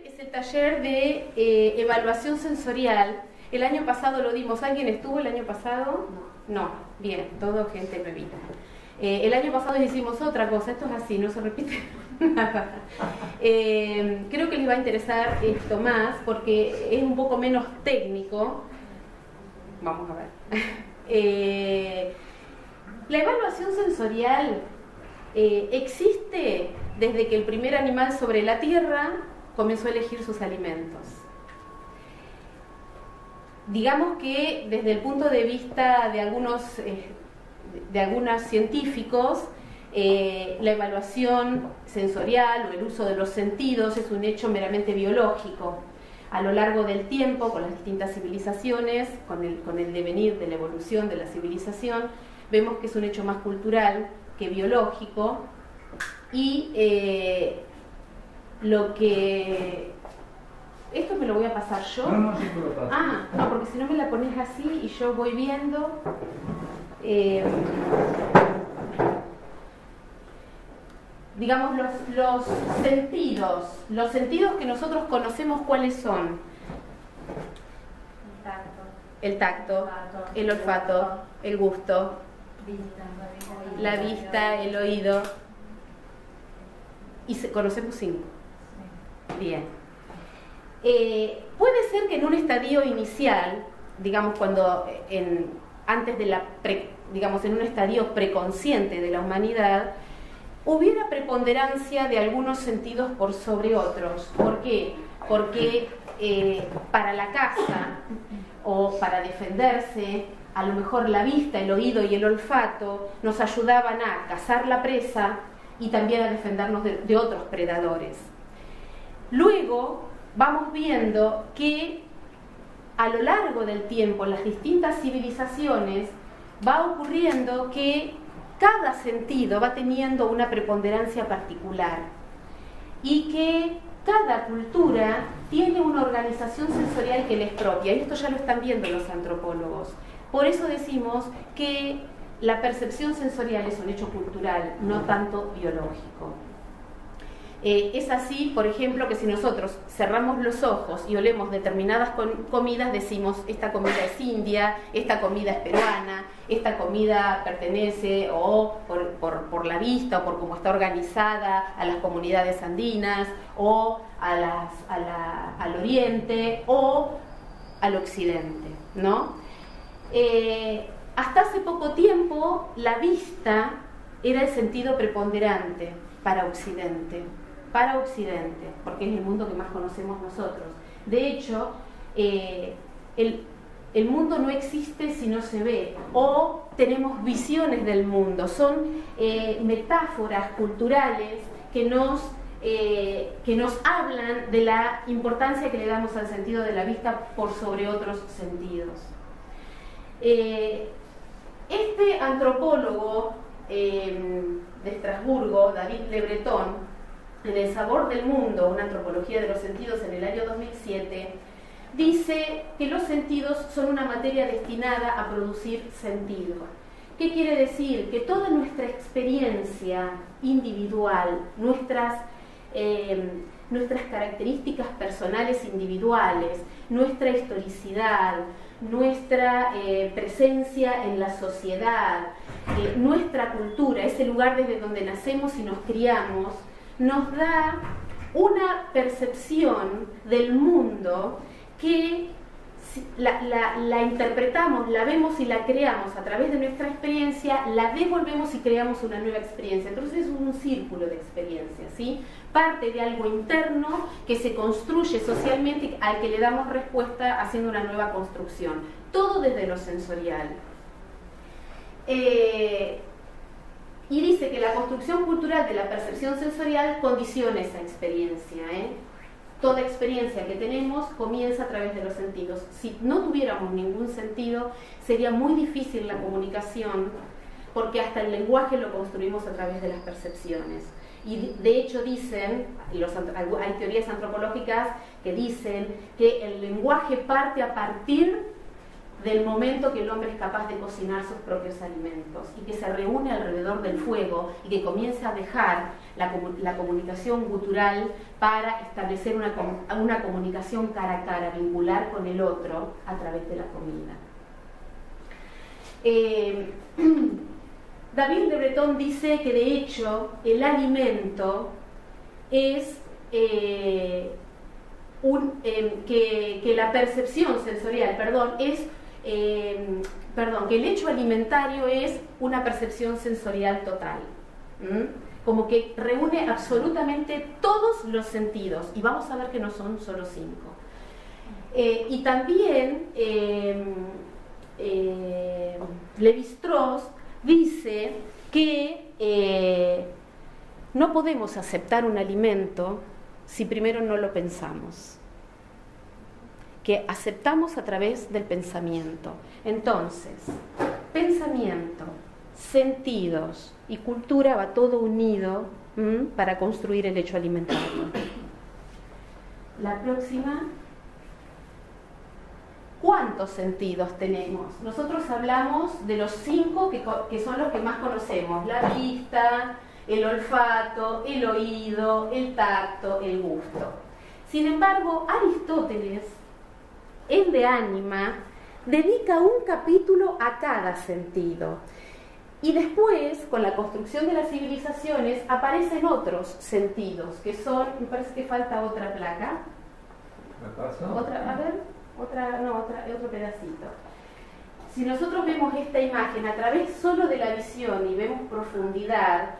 es el taller de evaluación sensorial. El año pasado lo dimos. ¿Alguien estuvo el año pasado? No. Bien, todo gente nuevita. El año pasado hicimos otra cosa. Esto es así, no se repite nada. Creo que les va a interesar esto más porque es un poco menos técnico. Vamos a ver. La evaluación sensorial existe desde que el primer animal sobre la Tierra comenzó a elegir sus alimentos. Digamos que desde el punto de vista de algunos científicos, la evaluación sensorial o el uso de los sentidos es un hecho meramente biológico. A lo largo del tiempo, con las distintas civilizaciones, con el devenir de la evolución de la civilización, vemos que es un hecho más cultural que biológico, y lo que... Esto me lo voy a pasar yo. No, sí, lo paso. No, porque si no me la pones así y yo voy viendo. Digamos, los sentidos que nosotros conocemos, ¿cuáles son? El tacto, el olfato, el gusto, la vista, el oído. Y conocemos 5. Bien. Puede ser que en un estadio inicial, digamos, antes de en un estadio preconsciente de la humanidad, hubiera preponderancia de algunos sentidos por sobre otros. ¿Por qué? Porque para la caza o para defenderse, a lo mejor la vista, el oído y el olfato nos ayudaban a cazar la presa y también a defendernos de otros predadores. Luego vamos viendo que a lo largo del tiempo, en las distintas civilizaciones, va ocurriendo que cada sentido va teniendo una preponderancia particular y que cada cultura tiene una organización sensorial que le es propia. Y esto ya lo están viendo los antropólogos. Por eso decimos que la percepción sensorial es un hecho cultural, no tanto biológico. Es así, por ejemplo, que si nosotros cerramos los ojos y olemos determinadas comidas, decimos, esta comida es india, esta comida es peruana, esta comida pertenece o por la vista o por cómo está organizada a las comunidades andinas o al oriente o al occidente, ¿no? Hasta hace poco tiempo la vista era el sentido preponderante para Occidente, porque es el mundo que más conocemos nosotros. De hecho, el mundo no existe si no se ve, o tenemos visiones del mundo, son metáforas culturales que nos hablan de la importancia que le damos al sentido de la vista por sobre otros sentidos. Este antropólogo de Estrasburgo, David Le Breton, en El sabor del mundo, una antropología de los sentidos, en el año 2007, dice que los sentidos son una materia destinada a producir sentido. ¿Qué quiere decir? Que toda nuestra experiencia individual, nuestras características personales individuales, nuestra historicidad, nuestra presencia en la sociedad, nuestra cultura, ese lugar desde donde nacemos y nos criamos, nos da una percepción del mundo que la interpretamos, la vemos y la creamos a través de nuestra experiencia, la devolvemos y creamos una nueva experiencia. Entonces es un círculo de experiencias, ¿sí? Parte de algo interno que se construye socialmente, al que le damos respuesta haciendo una nueva construcción. Todo desde lo sensorial. Y dice que la construcción cultural de la percepción sensorial condiciona esa experiencia, Toda experiencia que tenemos comienza a través de los sentidos. Si no tuviéramos ningún sentido, sería muy difícil la comunicación, porque hasta el lenguaje lo construimos a través de las percepciones. Y de hecho dicen, hay teorías antropológicas que dicen que el lenguaje parte a partir del momento que el hombre es capaz de cocinar sus propios alimentos y que se reúne alrededor del fuego y que comienza a dejar la comunicación gutural para establecer una comunicación cara a cara, vincular con el otro a través de la comida. David de Breton dice que de hecho el alimento es que la percepción sensorial, que el hecho alimentario es una percepción sensorial total, como que reúne absolutamente todos los sentidos, y vamos a ver que no son solo 5. Y también Lévi-Strauss dice que no podemos aceptar un alimento si primero no lo pensamos, que aceptamos a través del pensamiento. Entonces, pensamiento, sentidos y cultura va todo unido para construir el hecho alimentario. La próxima. ¿Cuántos sentidos tenemos? Nosotros hablamos de los 5 que son los que más conocemos: la vista, el olfato, el oído, el tacto, el gusto. Sin embargo, Aristóteles, en De Anima, dedica un capítulo a cada sentido. Y después, con la construcción de las civilizaciones, aparecen otros sentidos, que son, me parece que falta otra placa. Otra, a ver. Otro pedacito. Si nosotros vemos esta imagen a través solo de la visión y vemos profundidad,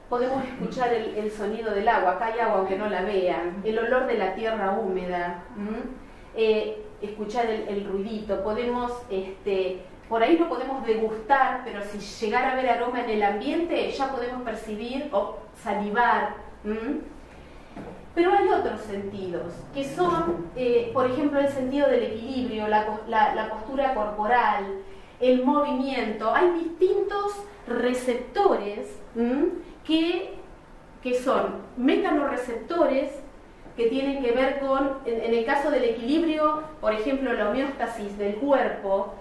podemos escuchar el sonido del agua. Acá hay agua aunque no la vean, el olor de la tierra húmeda, escuchar el ruidito. Podemos, por ahí no podemos degustar, pero si llegara a haber aroma en el ambiente ya podemos percibir o salivar. Pero hay otros sentidos, que son, por ejemplo, el sentido del equilibrio, la postura corporal, el movimiento. Hay distintos receptores que son mecanorreceptores, que tienen que ver con, en el caso del equilibrio, por ejemplo, la homeostasis del cuerpo,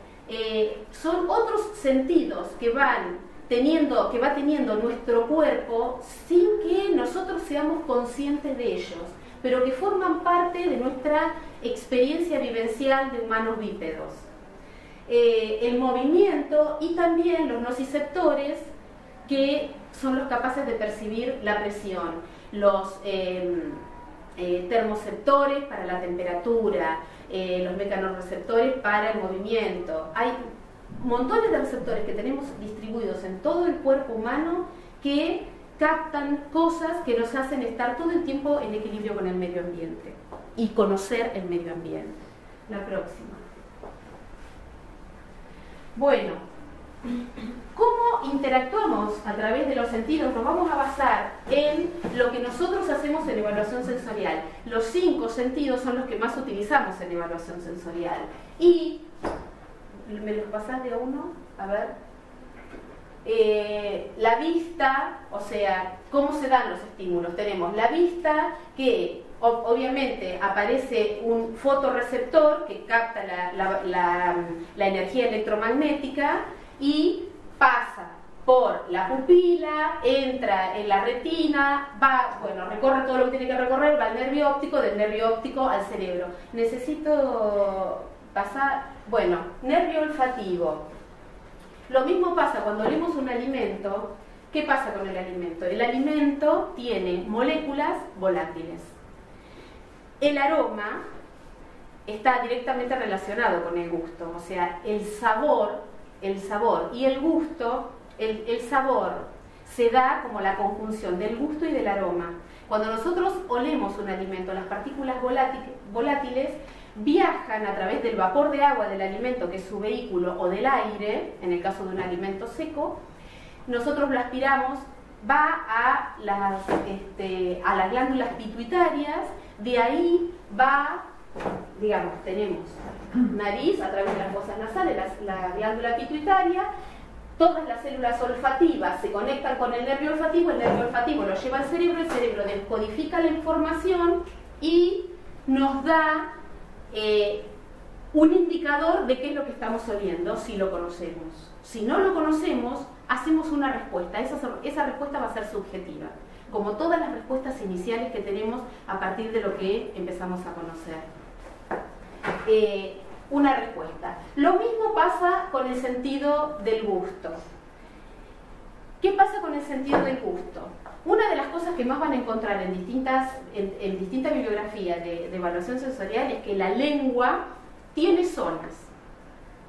son otros sentidos que va teniendo nuestro cuerpo sin que nosotros seamos conscientes de ellos, pero que forman parte de nuestra experiencia vivencial de humanos bípedos. El movimiento y también los nociceptores, que son los capaces de percibir la presión, los termoceptores para la temperatura, los mecanorreceptores para el movimiento. Hay montones de receptores que tenemos distribuidos en todo el cuerpo humano que captan cosas que nos hacen estar todo el tiempo en equilibrio con el medio ambiente y conocer el medio ambiente. La próxima. Bueno, ¿cómo interactuamos a través de los sentidos? Nos vamos a basar en lo que nosotros hacemos en evaluación sensorial. Los 5 sentidos son los que más utilizamos en evaluación sensorial. Y ¿me los pasás de a uno? A ver. La vista, o sea, ¿cómo se dan los estímulos? Tenemos la vista, que obviamente aparece un fotorreceptor que capta la energía electromagnética y pasa por la pupila, entra en la retina, recorre todo lo que tiene que recorrer, va al nervio óptico, del nervio óptico al cerebro. Necesito pasar. Bueno, nervio olfativo. Lo mismo pasa cuando olemos un alimento. ¿Qué pasa con el alimento? El alimento tiene moléculas volátiles. El aroma está directamente relacionado con el gusto, o sea, el sabor y el gusto, el sabor se da como la conjunción del gusto y del aroma. Cuando nosotros olemos un alimento, las partículas volátiles viajan a través del vapor de agua del alimento, que es su vehículo, o del aire, en el caso de un alimento seco. Nosotros lo aspiramos, va a las glándulas pituitarias, de ahí va, digamos, tenemos nariz a través de las fosas nasales, la glándula pituitaria, todas las células olfativas se conectan con el nervio olfativo lo lleva al cerebro, el cerebro descodifica la información y nos da un indicador de qué es lo que estamos oliendo si lo conocemos. Si no lo conocemos, hacemos una respuesta. Esa respuesta va a ser subjetiva, como todas las respuestas iniciales que tenemos a partir de lo que empezamos a conocer. Una respuesta. Lo mismo pasa con el sentido del gusto. ¿Qué pasa con el sentido del gusto? Una de las cosas que más van a encontrar en distintas bibliografías de evaluación sensorial es que la lengua tiene zonas,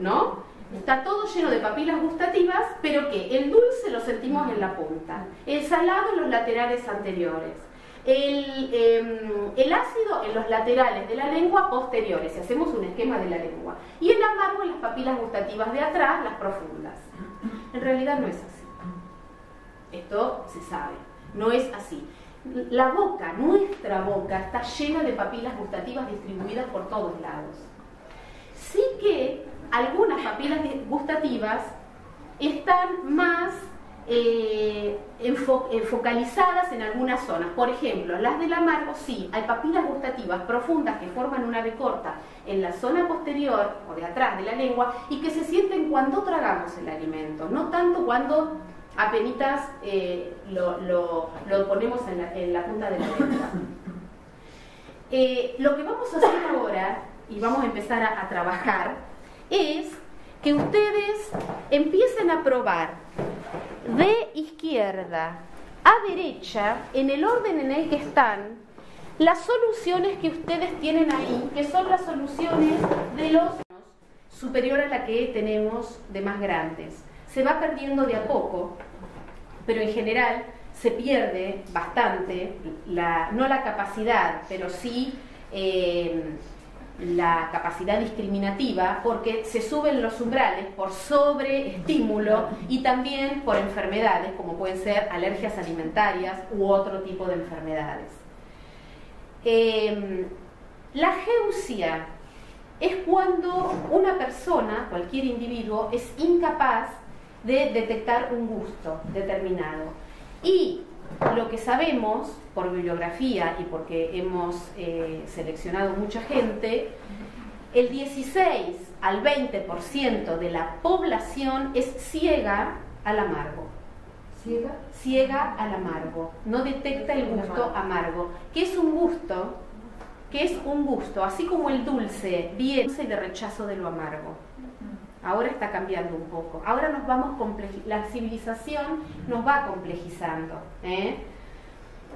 ¿no? Está todo lleno de papilas gustativas, pero que el dulce lo sentimos en la punta, el salado en los laterales anteriores, el ácido en los laterales de la lengua posteriores, si hacemos un esquema de la lengua, y el amargo en las papilas gustativas de atrás, las profundas. En realidad no es así. Esto se sabe, no es así. La boca, nuestra boca, está llena de papilas gustativas distribuidas por todos lados. Sí que algunas papilas gustativas están más focalizadas en algunas zonas. Por ejemplo, las del amargo, sí, hay papilas gustativas profundas que forman una B corta en la zona posterior o de atrás de la lengua y que se sienten cuando tragamos el alimento, no tanto cuando apenitas lo ponemos en la punta de la lengua. Lo que vamos a hacer ahora, y vamos a empezar a trabajar, es que ustedes empiecen a probar de izquierda a derecha, en el orden en el que están, las soluciones que ustedes tienen ahí, que son las soluciones de los superior a la que tenemos de más grandes. Se va perdiendo de a poco, pero en general se pierde bastante, no la capacidad, pero sí la capacidad discriminativa, porque se suben los umbrales por sobreestímulo y también por enfermedades, como pueden ser alergias alimentarias u otro tipo de enfermedades. La geusia es cuando una persona, cualquier individuo, es incapaz de detectar un gusto determinado. Y lo que sabemos por bibliografía y porque hemos seleccionado mucha gente, el 16 al 20% de la población es ciega al amargo. ¿Ciega? Ciega al amargo. No detecta el gusto amargo. ¿Qué es un gusto? ¿Qué es un gusto? Así como el dulce viene de rechazo de lo amargo. Ahora está cambiando un poco. Ahora la civilización nos va complejizando.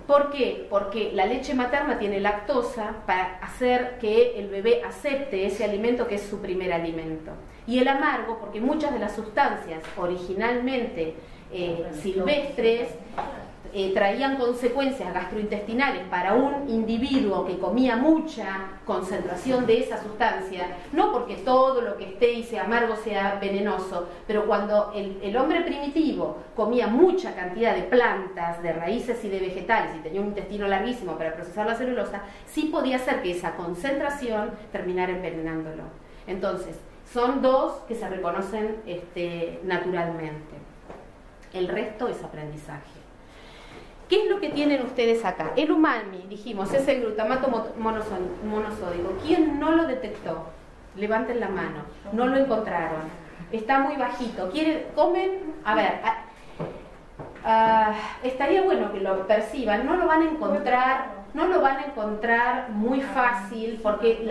¿Por qué? Porque la leche materna tiene lactosa para hacer que el bebé acepte ese alimento que es su primer alimento. Y el amargo, porque muchas de las sustancias originalmente silvestres traían consecuencias gastrointestinales para un individuo que comía mucha concentración de esa sustancia, no porque todo lo que esté y sea amargo sea venenoso, pero cuando el hombre primitivo comía mucha cantidad de plantas, de raíces y de vegetales y tenía un intestino larguísimo para procesar la celulosa, sí podía hacer que esa concentración terminara envenenándolo. Entonces, son dos que se reconocen naturalmente. El resto es aprendizaje. ¿Qué es lo que tienen ustedes acá? El umami, dijimos, es el glutamato monosódico. ¿Quién no lo detectó? Levanten la mano. No lo encontraron. Está muy bajito. ¿Comen? A ver, estaría bueno que lo perciban. No lo van a encontrar muy fácil porque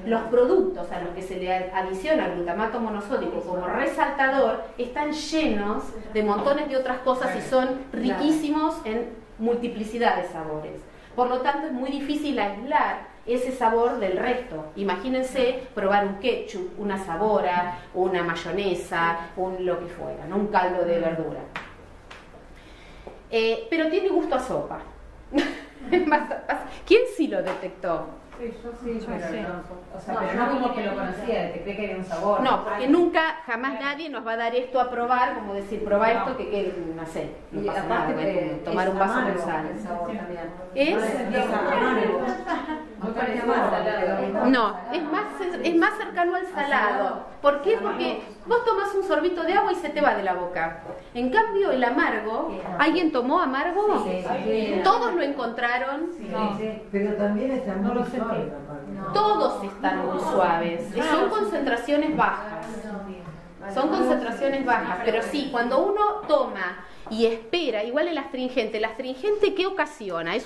los productos a los que se le adiciona glutamato monosódico como resaltador están llenos de montones de otras cosas y son riquísimos en multiplicidad de sabores. Por lo tanto, es muy difícil aislar ese sabor del resto. Imagínense probar un ketchup, una sabora, una mayonesa, lo que fuera, ¿no? Un caldo de verdura. Pero tiene gusto a sopa. ¿Quién sí lo detectó? Sí, yo sí, pero no como que lo conocía, detecté que había un sabor. No, porque nunca, jamás nadie nos va a dar esto a probar, como decir, probá esto que no sé, no pasa nada, tomar un vaso de sal. ¿Es? parece más salado. No, es más cercano al salado. ¿Por qué? Porque vos tomás un sorbito de agua y se te va de la boca. En cambio, el amargo, ¿alguien tomó amargo? Sí. Todos lo encontraron. Pero también está muy suave. Todos están muy suaves. Son concentraciones bajas. Son concentraciones bajas. Pero sí, cuando uno toma y espera, igual el astringente ¿qué ocasiona? Hay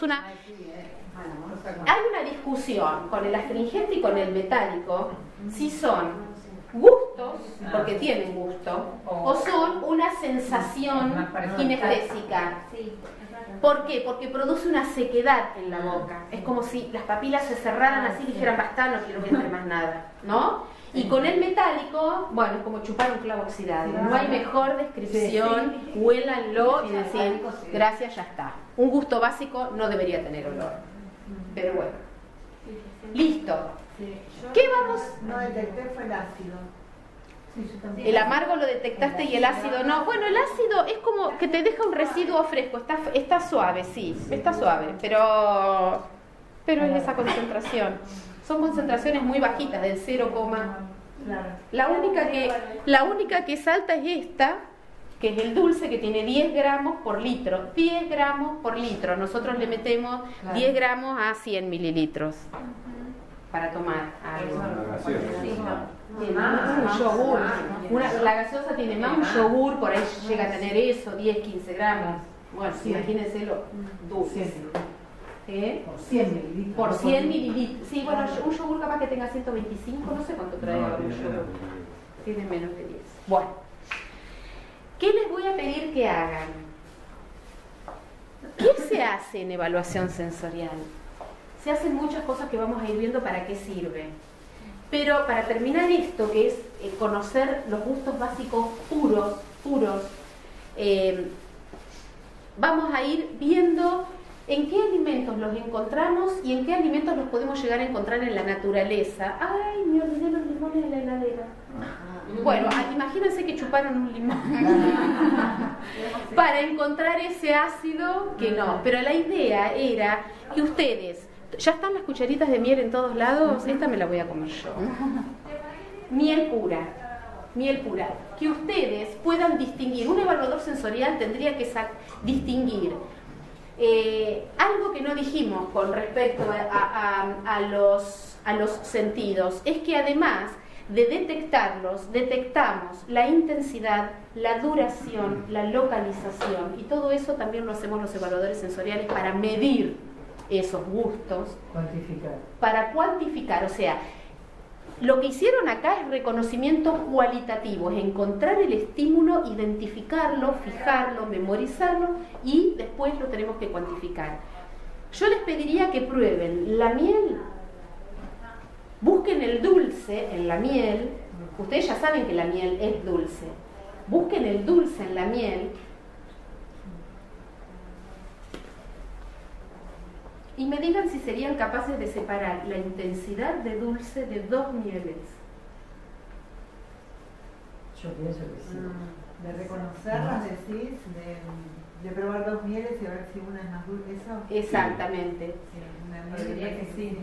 una discusión con el astringente y con el metálico si son gustos, porque tienen gusto, o son una sensación kinestésica. ¿Por qué? Porque produce una sequedad en la boca. Es como si las papilas se cerraran así y dijeran, basta, no quiero que entre más nada, ¿no? Y con el metálico, bueno, es como chupar un clavo oxidado. No hay mejor descripción, huélanlo y decir, gracias, ya está. Un gusto básico no debería tener olor. Pero bueno. Listo. ¿Qué vamos? No detecté fue el ácido. El amargo lo detectaste y el ácido no. Bueno, el ácido es como que te deja un residuo fresco. Está suave, sí, está suave, pero es esa concentración. Son concentraciones muy bajitas, del 0, la única que salta es esta, que es el dulce, que tiene 10 gramos por litro. 10 gramos por litro. Nosotros le metemos 10 gramos a 100 mililitros para tomar algo. Un yogur. La gaseosa tiene más, un yogur por ahí llega a tener eso, 10, 15 gramos. Bueno, imagínense lo dulce. Por 100 mililitros. Por 100 mililitros. Sí, bueno, un yogur capaz que tenga 125, no sé cuánto trae ahora un yogur. Tiene menos de 10. Bueno, ¿qué les voy a pedir que hagan? ¿Qué se hace en evaluación sensorial? Se hacen muchas cosas que vamos a ir viendo para qué sirve. Pero para terminar esto, que es conocer los gustos básicos puros, vamos a ir viendo en qué alimentos los encontramos y en qué alimentos los podemos llegar a encontrar en la naturaleza. ¡Ay, me olvidé los limones de la heladera! Bueno, imagínense que chuparon un limón para encontrar ese ácido que no. Pero la idea era que ustedes... ¿Ya están las cucharitas de miel en todos lados? Esta me la voy a comer yo. Miel pura. Que ustedes puedan distinguir. Un evaluador sensorial tendría que distinguir algo que no dijimos con respecto a los sentidos. Es que además de detectarlos, detectamos la intensidad, la duración, la localización. Y todo eso también lo hacemos los evaluadores sensoriales para medir esos gustos, para cuantificar, o sea, lo que hicieron acá es reconocimiento cualitativo, es encontrar el estímulo, identificarlo, fijarlo, memorizarlo y después lo tenemos que cuantificar. Yo les pediría que prueben la miel, busquen el dulce en la miel, ustedes ya saben que la miel es dulce, busquen el dulce en la miel y me digan si serían capaces de separar la intensidad de dulce de dos mieles. Yo pienso que sí. De reconocerlas, decís, de probar dos mieles y a ver si una es más dulce. ¿Eso? Exactamente. Sí, diría que sí.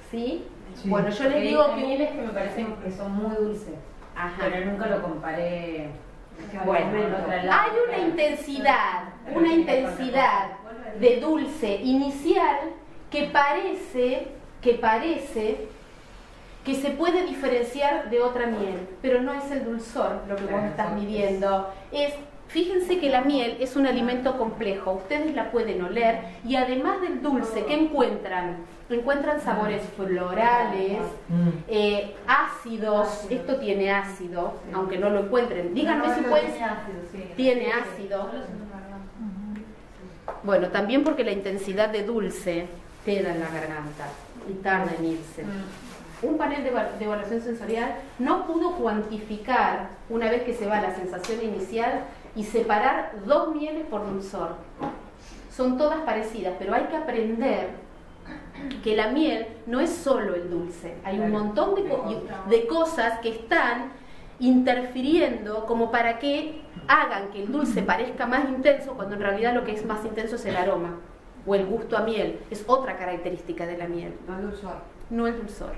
¿Sí? Sí. Bueno, yo les digo que mieles que me parecen que son muy dulces. Ajá. Pero nunca lo comparé. Bueno, hay una intensidad de dulce inicial que parece que se puede diferenciar de otra miel, pero no es el dulzor lo que vos estás midiendo. Fíjense que la miel es un alimento complejo, ustedes la pueden oler y además del dulce, ¿qué encuentran? Encuentran sabores florales, ácidos, esto tiene ácido, aunque no lo encuentren. Díganme si pueden... Tiene ácido. Bueno, también porque la intensidad de dulce queda en la garganta y tarda en irse. Un panel de evaluación sensorial no pudo cuantificar, una vez que se va la sensación inicial, y separar dos mieles por dulzor. Son todas parecidas, pero hay que aprender que la miel no es solo el dulce. Hay un montón de cosas que están interfiriendo como para que hagan que el dulce parezca más intenso, cuando en realidad lo que es más intenso es el aroma. o el gusto a miel, es otra característica de la miel. No el dulzor. No el dulzor.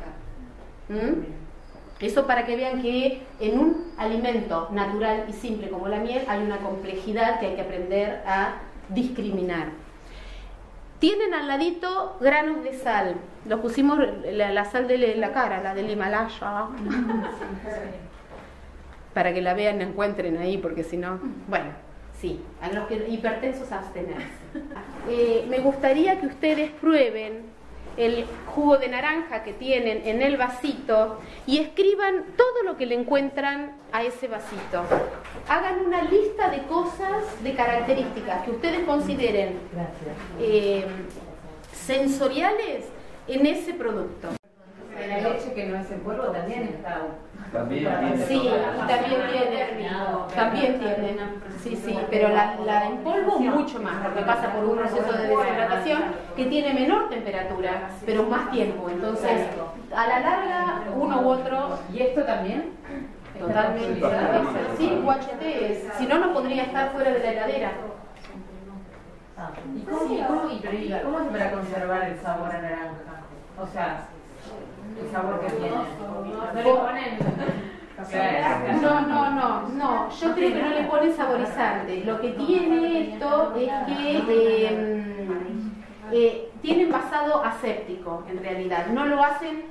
Eso para que vean que en un alimento natural y simple como la miel hay una complejidad que hay que aprender a discriminar. Tienen al ladito granos de sal. Los pusimos la sal de la cara, la del Himalaya. Para que la vean, la encuentren ahí, porque si no... Bueno, sí, a los hipertensos abstenerse. Me gustaría que ustedes prueben el jugo de naranja que tienen en el vasito y escriban todo lo que le encuentran a ese vasito. Hagan una lista de cosas, de características que ustedes consideren sensoriales en ese producto. La leche que no es en polvo también está... Sí, también tiene, sí, pero la en polvo mucho más, porque pasa por un proceso de deshidratación que tiene menor temperatura, pero más tiempo. Entonces, a la larga, uno u otro... ¿Y esto también? Totalmente. Sí, UHT es. Si no, no podría estar fuera de la heladera. ¿Y cómo es para conservar el sabor a naranja? O sea... el sabor que tiene. ¿No le ponen? No, yo creo que no le ponen saborizante. Lo que tiene esto es que tiene envasado aséptico, en realidad. No lo hacen,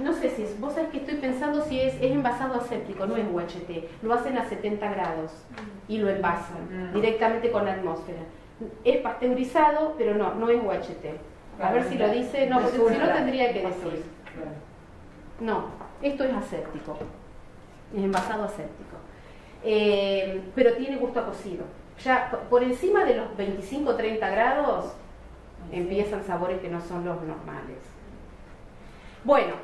no sé si es, vos sabés que estoy pensando si es envasado aséptico, no es UHT. Lo hacen a 70 grados y lo envasan directamente con la atmósfera. Es pasteurizado, pero no es UHT. A ver si lo dice, no, porque si no tendría que decir. No, esto es aséptico, es envasado aséptico. Pero tiene gusto a cocido. Ya por encima de los 25-30 grados empiezan sabores que no son los normales. Bueno,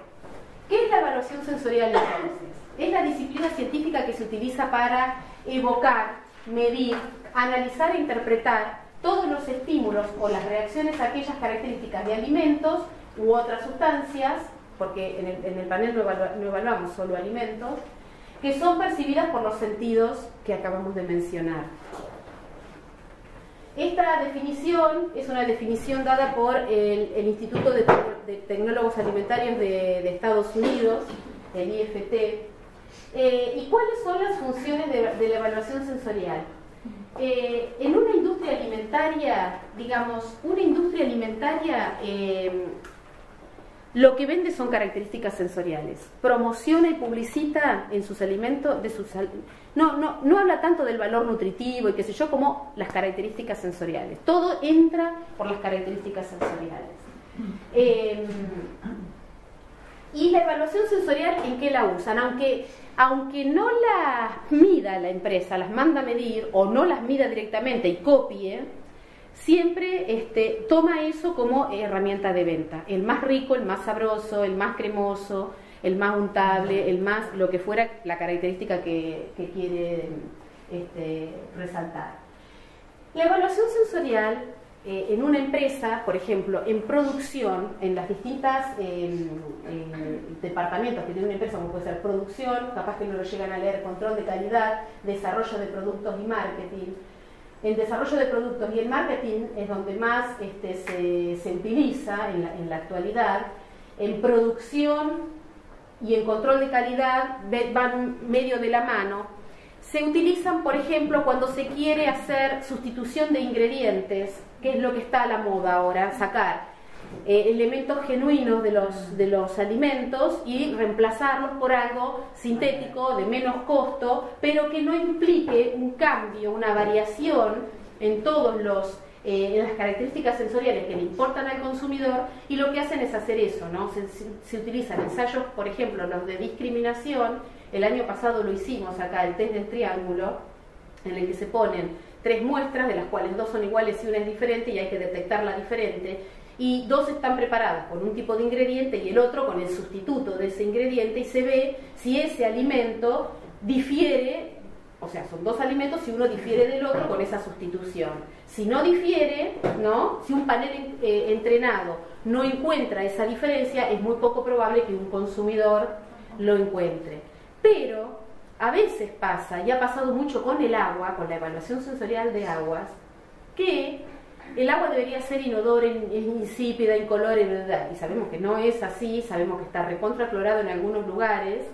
¿qué es la evaluación sensorial entonces? Es la disciplina científica que se utiliza para evocar, medir, analizar e interpretar todos los estímulos o las reacciones a aquellas características de alimentos u otras sustancias, porque en el panel no evaluamos solo alimentos, que son percibidas por los sentidos que acabamos de mencionar. Esta definición es una definición dada por el Instituto de Tecnólogos Alimentarios de Estados Unidos, el IFT. ¿Y cuáles son las funciones de la evaluación sensorial? En una industria alimentaria, digamos, lo que vende son características sensoriales. Promociona y publicita en sus alimentos, no habla tanto del valor nutritivo y qué sé yo, como las características sensoriales. Todo entra por las características sensoriales. Y la evaluación sensorial, ¿en qué la usan? Aunque no las mida la empresa, las manda a medir o no las mida directamente y copie, siempre toma eso como herramienta de venta. El más rico, el más sabroso, el más cremoso, el más untable, el más lo que fuera la característica que quiere resaltar. La evaluación sensorial en una empresa, por ejemplo, en producción, en las distintas departamentos que tiene una empresa, como puede ser producción, capaz que no lo llegan a leer, control de calidad, desarrollo de productos y marketing. En desarrollo de productos y en marketing es donde más se utiliza en la actualidad. En producción y en control de calidad van medio de la mano. Se utilizan, por ejemplo, cuando se quiere hacer sustitución de ingredientes, que es lo que está a la moda ahora, sacar elementos genuinos de los alimentos y reemplazarlos por algo sintético, de menos costo, pero que no implique un cambio, una variación en todos en las características sensoriales que le importan al consumidor, y lo que hacen es hacer eso, ¿no? Se utilizan ensayos, por ejemplo, los de discriminación. El año pasado lo hicimos acá, el test del triángulo, en el que se ponen 3 muestras, de las cuales 2 son iguales y una es diferente, y hay que detectarla diferente, y 2 están preparadas con un tipo de ingrediente y el otro con el sustituto de ese ingrediente, y se ve si ese alimento difiere, o sea, son 2 alimentos, si uno difiere del otro con esa sustitución. Si no difiere, ¿no? Si un panel entrenado no encuentra esa diferencia, es muy poco probable que un consumidor lo encuentre. Pero a veces pasa, y ha pasado mucho con el agua, con la evaluación sensorial de aguas, que el agua debería ser inodora, insípida, incolora, y sabemos que no es así, sabemos que está recontraclorado en algunos lugares,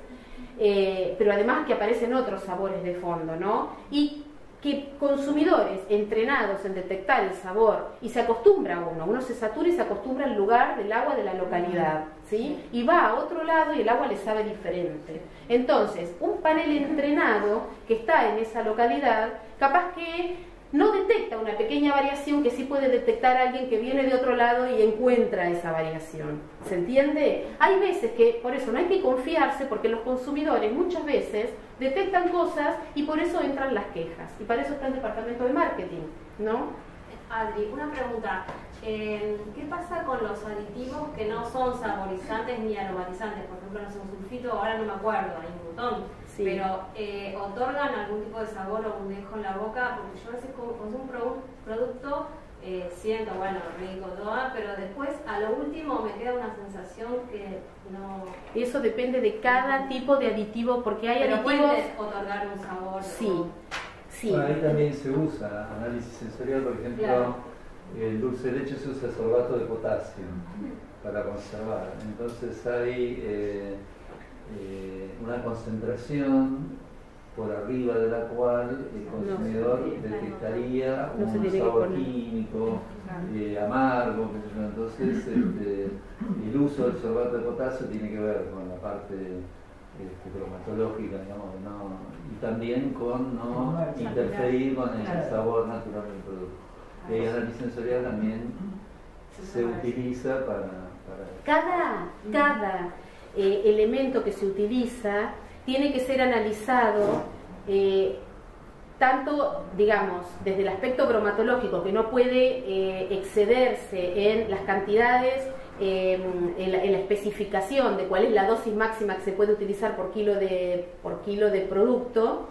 pero además que aparecen otros sabores de fondo, ¿no? Y que consumidores entrenados en detectar el sabor, y se acostumbra uno se satura y se acostumbra al lugar del agua de la localidad, ¿sí? Y va a otro lado y el agua le sabe diferente. Entonces, un panel entrenado que está en esa localidad, capaz que no detecta una pequeña variación que sí puede detectar a alguien que viene de otro lado y encuentra esa variación. ¿Se entiende? Hay veces que, por eso no hay que confiarse, porque los consumidores muchas veces detectan cosas y por eso entran las quejas. Y para eso está el departamento de marketing, ¿no? Adri, una pregunta. ¿Qué pasa con los aditivos que no son saborizantes ni aromatizantes? Por ejemplo, no sé, un sulfito, ahora no me acuerdo, hay un montón. Sí. Pero ¿otorgan algún tipo de sabor o un dejo en la boca? Porque yo a veces consumo un producto, siento, bueno, rico, todo, pero después a lo último me queda una sensación que no... Eso depende de cada tipo de aditivo, porque hay pero aditivos... puede otorgar un sabor. Sí, sí. Bueno, ahí también se usa análisis sensorial, por ejemplo, claro. El dulce de leche se usa sorbato de potasio para conservar. Entonces hay una concentración por arriba de la cual el consumidor detectaría un sabor químico amargo. Entonces el uso del sorbato de potasio tiene que ver con la parte cromatológica, digamos, y también con no interferir con el sabor natural del producto. El análisis sensorial también se utiliza para cada elemento que se utiliza tiene que ser analizado tanto, digamos, desde el aspecto bromatológico, que no puede excederse en las cantidades, en la especificación de cuál es la dosis máxima que se puede utilizar por kilo de producto,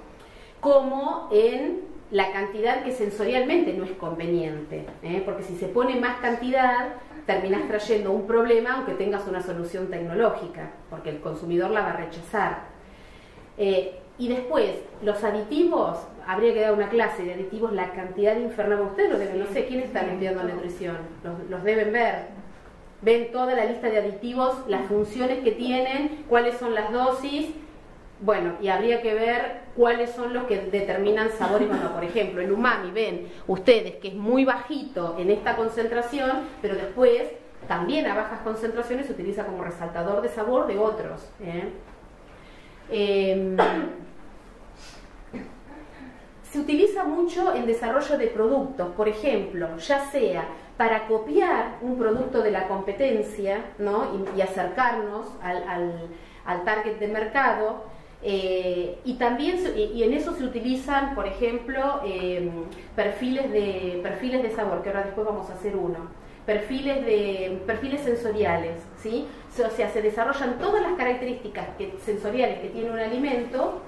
como en la cantidad que sensorialmente no es conveniente, porque si se pone más cantidad terminas trayendo un problema aunque tengas una solución tecnológica, porque el consumidor la va a rechazar. Y después, los aditivos, habría que dar una clase de aditivos, la cantidad infernal. Ustedes lo deben, no sé, ¿quién está estudiando nutrición? Los deben ver. Ven toda la lista de aditivos, las funciones que tienen, cuáles son las dosis. Bueno, y habría que ver cuáles son los que determinan sabor y bueno, por ejemplo, el umami, ven ustedes que es muy bajito en esta concentración, pero después también a bajas concentraciones se utiliza como resaltador de sabor de otros. Se utiliza mucho en desarrollo de productos, por ejemplo, ya sea para copiar un producto de la competencia, ¿no? y acercarnos al target de mercado. Y también y en eso se utilizan, por ejemplo, perfiles de sabor, que ahora después vamos a hacer uno, perfiles sensoriales, ¿sí? O sea, se desarrollan todas las características sensoriales que tiene un alimento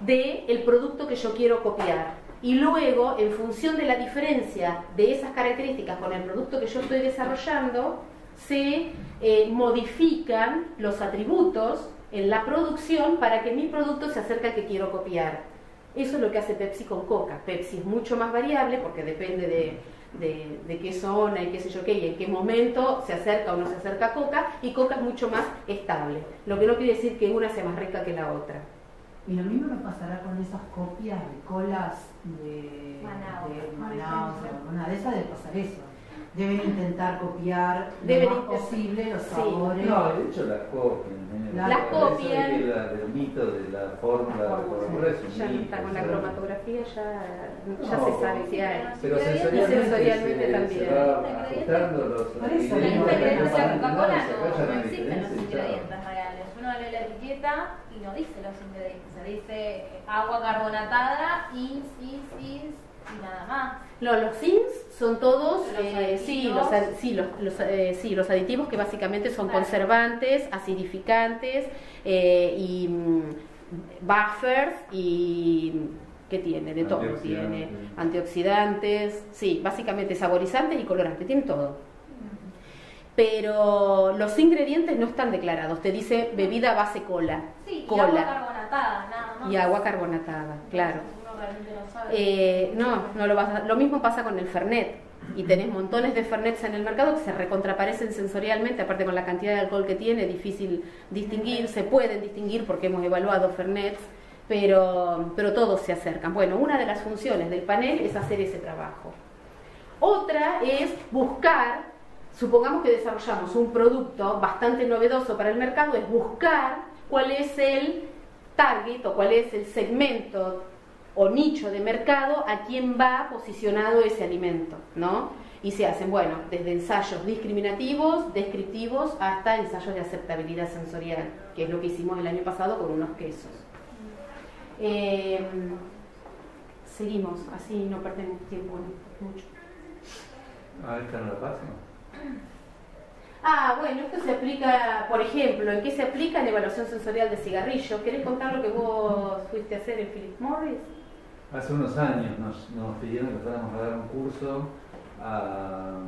del producto que yo quiero copiar, y luego en función de la diferencia de esas características con el producto que yo estoy desarrollando se modifican los atributos en la producción para que mi producto se acerque al que quiero copiar. Eso es lo que hace Pepsi con Coca. Pepsi es mucho más variable porque depende de qué zona y qué sé yo qué, y en qué momento se acerca o no se acerca a Coca, y Coca es mucho más estable, lo que no quiere decir que una sea más rica que la otra. Y lo mismo nos pasará con esas copias de colas de Manaus, una de esas debe pasar eso. Deben intentar copiar lo más posible los sabores. No, de hecho las copian. Las copian. El mito de la fórmula ya no está con la cromatografía, ya no, se sabe que hay. Pero sensorialmente también. Se va ajustando los ingredientes. En Coca-Cola no existen los ingredientes reales. Uno lee la etiqueta y no dice los ingredientes. Se dice agua carbonatada, ins, y nada más. No, los INS son todos los aditivos que básicamente son conservantes, acidificantes y buffers y ¿qué tiene? De todo tiene, antioxidantes, sí, básicamente saborizantes y colorantes, tiene todo. Pero los ingredientes no están declarados, te dice bebida base cola. Sí, cola. y agua carbonatada, nada más. Y agua carbonatada, claro. que la gente no sabe. No lo vas a... Lo mismo pasa con el Fernet. Y tenés montones de Fernets en el mercado que se recontraparecen sensorialmente, aparte con la cantidad de alcohol que tiene, difícil distinguir, se pueden distinguir porque hemos evaluado Fernets, pero todos se acercan. Bueno, una de las funciones del panel es hacer ese trabajo. Otra es buscar, supongamos que desarrollamos un producto bastante novedoso para el mercado, es buscar cuál es el target o cuál es el segmento o nicho de mercado a quién va posicionado ese alimento, ¿no? Y se hacen, bueno, desde ensayos discriminativos, descriptivos, hasta ensayos de aceptabilidad sensorial, que es lo que hicimos el año pasado con unos quesos. Seguimos, así no perdemos tiempo mucho. ¿Esta no la paso? Bueno, esto se aplica, por ejemplo, ¿en qué se aplica? En evaluación sensorial de cigarrillo. ¿Querés contar lo que vos fuiste a hacer en Philip Morris? Hace unos años nos pidieron que fuéramos a dar un curso a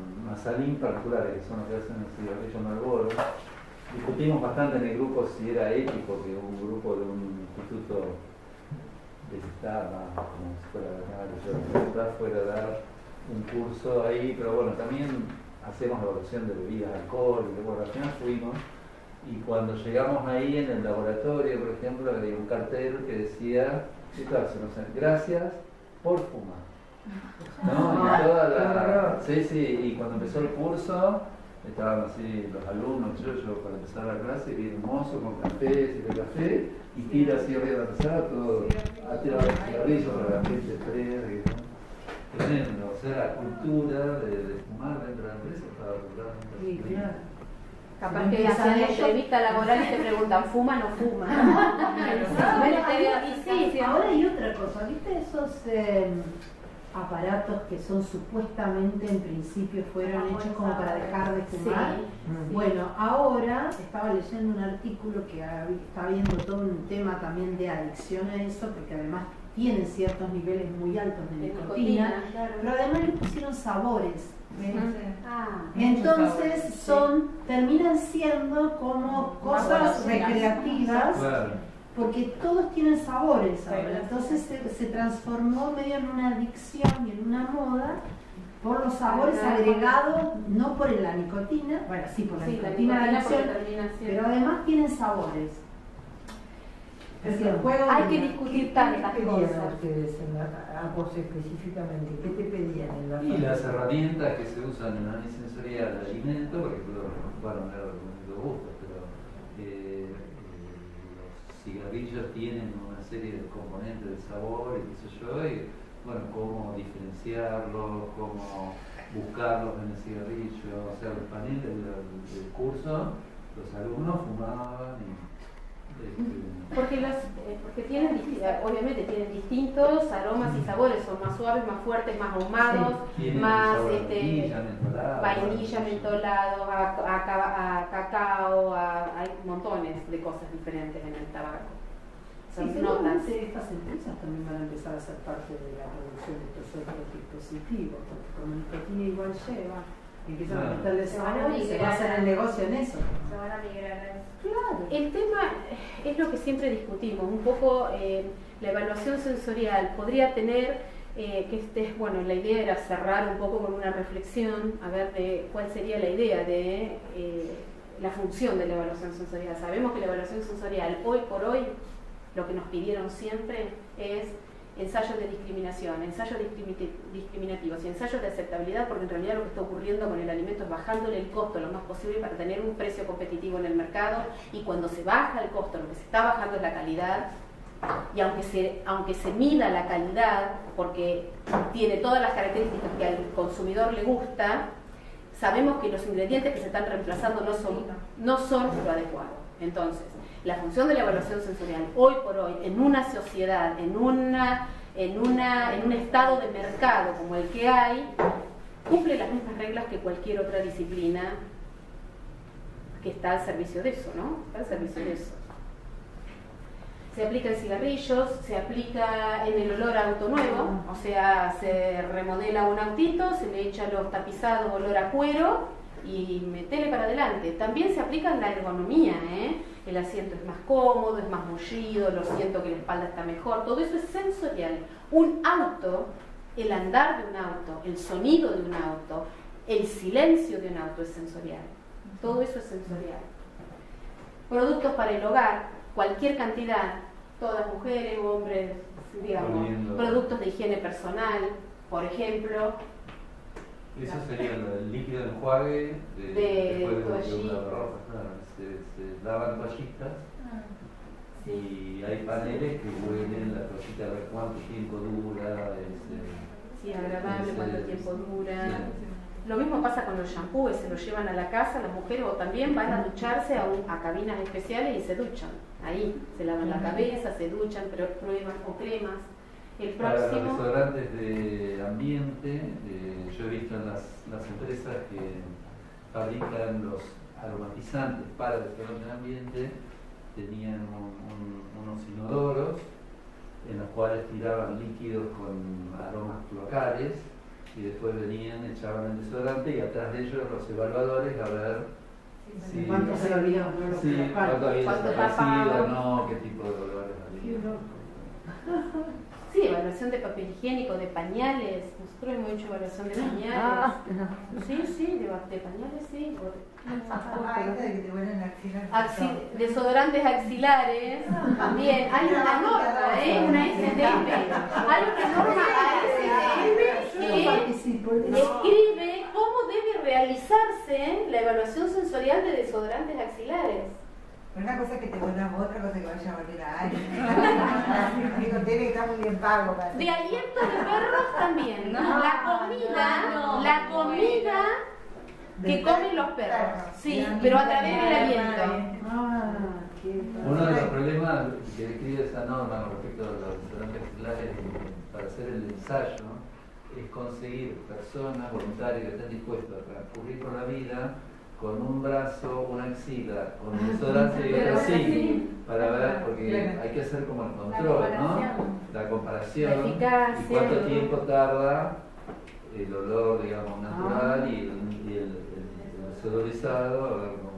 Salim particulares, que son los que hacen el cigarrillo Marlboro. Discutimos bastante en el grupo si era ético que un grupo de un instituto del Estado, como si fuera la fuera a dar un curso ahí, pero bueno, también hacemos la evaluación de bebidas alcohólicas. Bueno, al final fuimos y cuando llegamos ahí en el laboratorio, por ejemplo, había un cartel que decía, gracias por fumar. ¿No? Y toda la... y cuando empezó el curso estaban así los alumnos, yo para empezar la clase vi un mozo con café y tira así arriba de la pesada, todo a tirar los cigarrillos para la gente previa. Tremendo, o sea, la cultura de fumar dentro de la empresa estaba totalmente. Sí, claro. Capaz que hacen la entrevista laboral y te preguntan, ¿fuma o no fuma? Sí, ahora hay otra cosa, ¿viste esos aparatos que son supuestamente en principio fueron hechos como para dejar de fumar? Sí. Bueno, ahora estaba leyendo un artículo que está viendo todo un tema también de adicción a eso, porque además tienen ciertos niveles muy altos de nicotina, claro. Pero además le pusieron sabores. Entonces terminan siendo como cosas recreativas, porque todos tienen sabores ahora. Entonces se transformó medio en una adicción y en una moda por los sabores agregados, no por la nicotina, bueno, sí por la nicotina de adicción, pero además tienen sabores. Hay que discutir tantas cosas. Ustedes a vos específicamente, ¿qué te pedían en la Y las herramientas que se usan en análisis sensorial de alimento, porque bueno, no era los gustos, pero los cigarrillos tienen una serie de componentes de sabor y qué sé yo, y bueno, cómo diferenciarlos, cómo buscarlos en el cigarrillo. O sea, el panel del curso, los alumnos fumaban y porque tienen, obviamente tienen distintos aromas y sabores, son más suaves, más fuertes, más ahumados, más vainilla, mentolado, a cacao, hay montones de cosas diferentes en el tabaco. Son notas. Estas empresas también van a empezar a ser parte de la producción de estos otros dispositivos, porque como nicotina igual lleva, empiezan a meterle sabor y se va a hacer el negocio en eso. Se van a migrar. Claro. El tema es lo que siempre discutimos, un poco la evaluación sensorial podría tener, bueno, la idea era cerrar un poco con una reflexión, a ver de cuál sería la idea de la función de la evaluación sensorial. Sabemos que la evaluación sensorial, hoy por hoy, lo que nos pidieron siempre es ensayos de discriminación, ensayos discriminativos y ensayos de aceptabilidad, porque en realidad lo que está ocurriendo con el alimento es bajándole el costo lo más posible para tener un precio competitivo en el mercado, y cuando se baja el costo, lo que se está bajando es la calidad, y aunque se mida la calidad, porque tiene todas las características que al consumidor le gusta, sabemos que los ingredientes que se están reemplazando no son lo adecuado. Entonces, la función de la evaluación sensorial hoy por hoy en una sociedad, en un estado de mercado como el que hay, cumple las mismas reglas que cualquier otra disciplina que está al servicio de eso, ¿no? Está al servicio de eso. Se aplica en cigarrillos, se aplica en el olor a auto nuevo, o sea, se remodela un autito, se le echa los tapizados olor a cuero y metele para adelante. También se aplica en la ergonomía, el asiento es más cómodo, es más mullido, lo siento que la espalda está mejor, todo eso es sensorial. Un auto, el andar de un auto, el sonido de un auto, el silencio de un auto es sensorial. Todo eso es sensorial. Productos para el hogar, cualquier cantidad, todas mujeres, hombres, digamos, productos de higiene personal, por ejemplo. Eso sería el líquido de enjuague después de una ropa, claro, se lavan toallitas y hay paneles que huelen la toallita, a ver cuánto tiempo dura. Sí, agradable, cuánto tiempo dura. Sí. Lo mismo pasa con los shampoos, se los llevan a la casa las mujeres o también van a ducharse a cabinas especiales y se duchan. Ahí se lavan la cabeza, se duchan, prueban o cremas. El próximo... Para los desodorantes de ambiente, yo he visto en las empresas que fabrican los aromatizantes para desodorantes de ambiente, tenían unos inodoros en los cuales tiraban líquidos con aromas cloacales y después venían, echaban el desodorante y atrás de ellos los evaluadores a ver si cuánto se olvidó, cuánto había desaparecido, no, qué tipo de olores había. Sí, evaluación de papel higiénico, de pañales. Nosotros hemos hecho evaluación de pañales. Sí, de pañales, sí. Desodorantes axilares. También hay una norma, una STM. Hay una norma ASTM que describe cómo debe realizarse la evaluación sensorial de desodorantes axilares. Una cosa es que te vuelvas otra cosa que vaya a volver a alguien. Digo, tiene que estar muy bien pago. De aliento de perros también. La comida que comen los perros. Sí, pero a través del aliento. Uno de los problemas que describe esa norma respecto a los desodorantes axilares para hacer el ensayo es conseguir personas voluntarias que estén dispuestas a transcurrir por la vida con un brazo, una axila, con un desodorante y otra así, para ver, porque hay que hacer como el control, ¿no? La comparación, y cuánto tiempo tarda el olor, digamos, natural y el desodorizado, a ver cómo...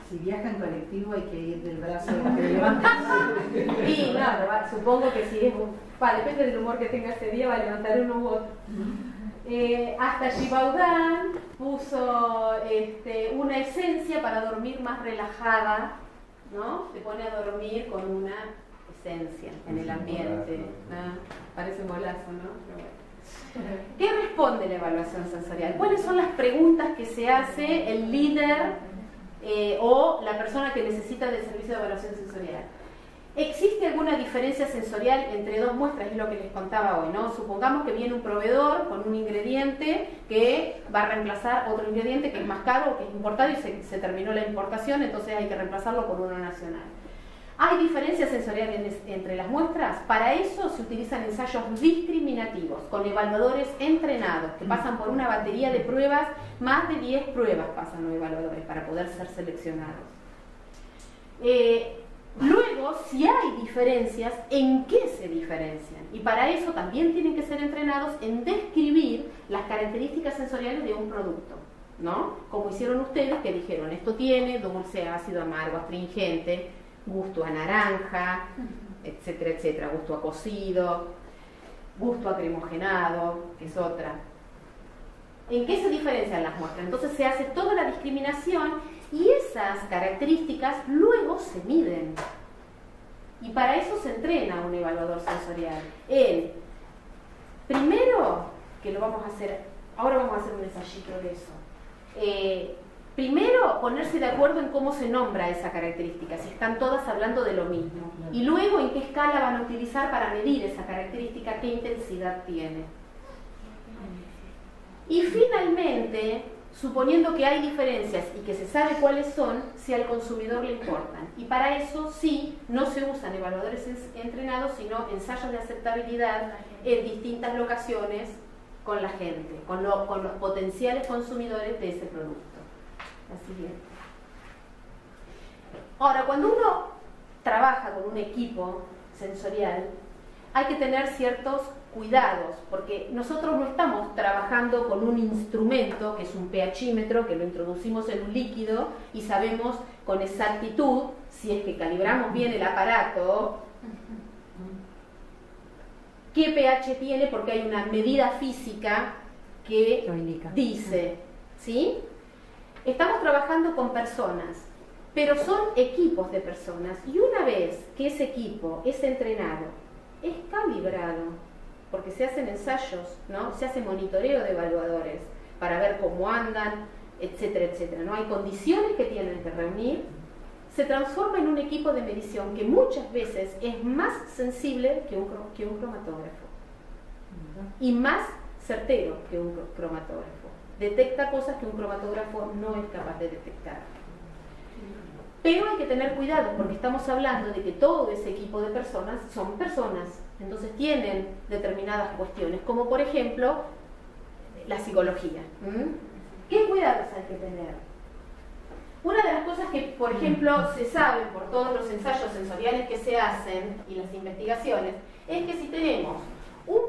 Si viaja en colectivo hay que ir del brazo que levanta. Sí, claro, supongo que si es depende del humor que tenga ese día, va a levantar uno u otro. Hasta Givaudan puso una esencia para dormir más relajada, ¿no? Te pone a dormir con una esencia en el ambiente. Parece un golazo, ¿no? Pero bueno. ¿Qué responde la evaluación sensorial? ¿Cuáles son las preguntas que se hace el líder o la persona que necesita del servicio de evaluación sensorial? ¿Existe alguna diferencia sensorial entre dos muestras? Es lo que les contaba hoy, ¿no? Supongamos que viene un proveedor con un ingrediente que va a reemplazar otro ingrediente que es más caro o que es importado y se terminó la importación, entonces hay que reemplazarlo por uno nacional. ¿Hay diferencias sensoriales entre las muestras? Para eso se utilizan ensayos discriminativos con evaluadores entrenados que pasan por una batería de pruebas, más de 10 pruebas pasan los evaluadores para poder ser seleccionados. Luego, si hay diferencias, ¿en qué se diferencian? Y para eso también tienen que ser entrenados en describir las características sensoriales de un producto, ¿no? Como hicieron ustedes, que dijeron, esto tiene dulce, ácido, amargo, astringente, gusto a naranja, etcétera, etcétera, gusto a cocido, gusto a cremogenado, que es otra. ¿En qué se diferencian las muestras? Entonces se hace toda la discriminación y esas características luego se miden. Y para eso se entrena un evaluador sensorial. Primero, que lo vamos a hacer, ahora vamos a hacer un ensayito de eso. Primero, ponerse de acuerdo en cómo se nombra esa característica, si están todas hablando de lo mismo. Y luego, en qué escala van a utilizar para medir esa característica, qué intensidad tiene. Y finalmente, suponiendo que hay diferencias y que se sabe cuáles son, si al consumidor le importan. Y para eso sí, no se usan evaluadores entrenados, sino ensayos de aceptabilidad en distintas locaciones con la gente, con los potenciales consumidores de ese producto. Así bien. Ahora, cuando uno trabaja con un equipo sensorial, hay que tener ciertos cuidados, porque nosotros no estamos trabajando con un instrumento que es un pHímetro, que lo introducimos en un líquido y sabemos con exactitud, si es que calibramos bien el aparato, qué pH tiene, porque hay una medida física que dice, ¿sí? Estamos trabajando con personas, pero son equipos de personas, y una vez que ese equipo es entrenado, es calibrado, porque se hacen ensayos, ¿no? Se hace monitoreo de evaluadores para ver cómo andan, etcétera, etcétera, ¿no? Hay condiciones que tienen que reunir, se transforma en un equipo de medición que muchas veces es más sensible que un cromatógrafo y más certero que un cromatógrafo. Detecta cosas que un cromatógrafo no es capaz de detectar. Pero hay que tener cuidado porque estamos hablando de que todo ese equipo de personas son personas, entonces tienen determinadas cuestiones, como por ejemplo la psicología. ¿Qué cuidados hay que tener? Una de las cosas que, por ejemplo, se sabe por todos los ensayos sensoriales que se hacen y las investigaciones, es que si tenemos un